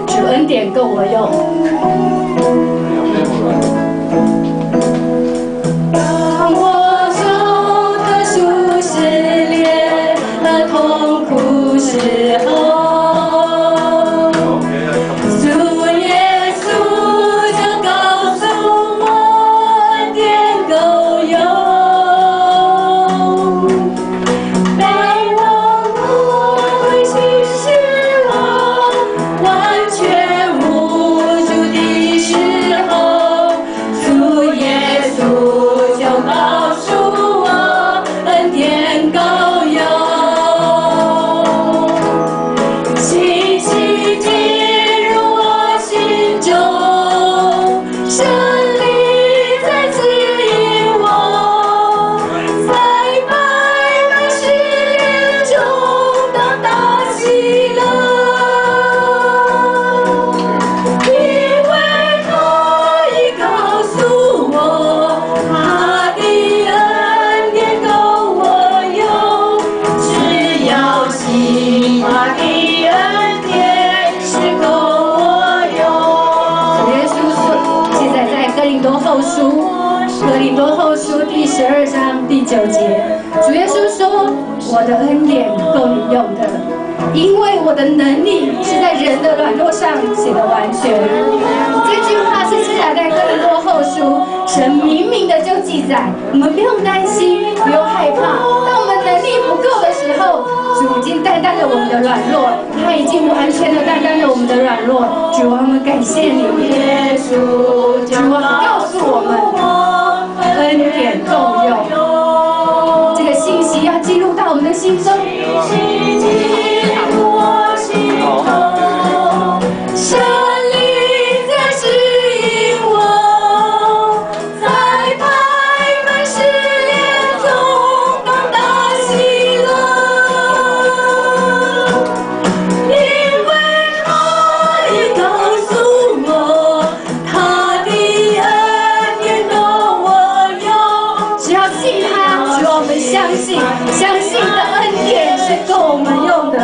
主恩典够我用。当我受特殊试炼和痛苦时候。 12章第9节，主耶稣说：“我的恩典够你用的，因为我的能力是在人的软弱上显得完全。”这句话是记载在哥林多后书，神明明的就记载，我们不用担心，不用害怕。当我们能力不够的时候，主已经担当了我们的软弱，他已经完全的担当了我们的软弱。主啊，我们感谢你，耶稣，主啊，告诉我们。 恩典够用，这个信息要进入到我们的心中。神灵在指引我，在百般试炼中当大喜乐，因为他已告诉我他的恩典够我。 只要信他，只要我们相信，相信的恩典是够我们用的。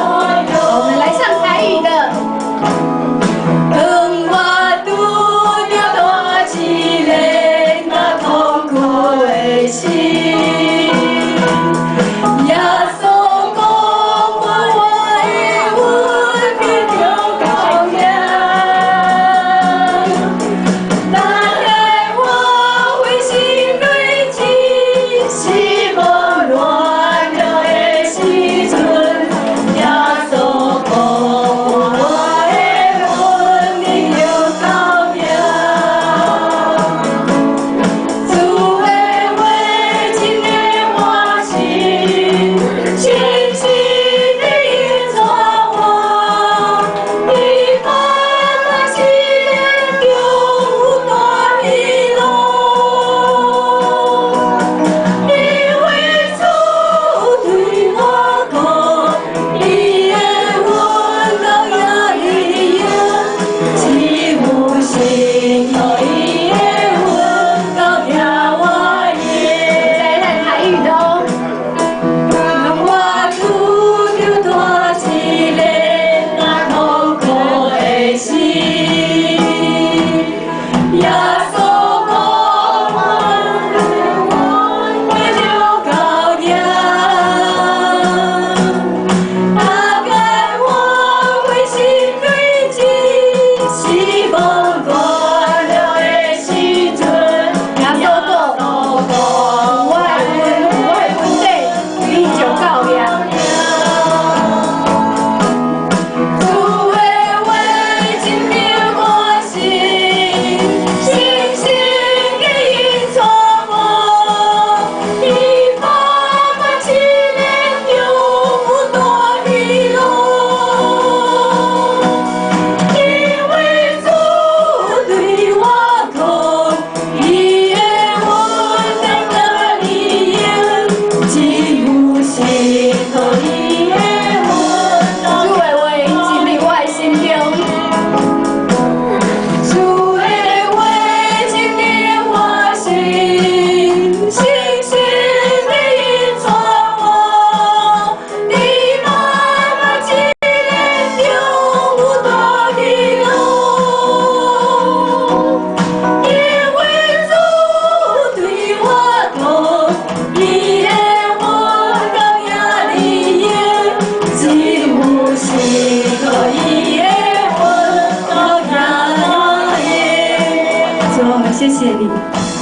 谢谢你。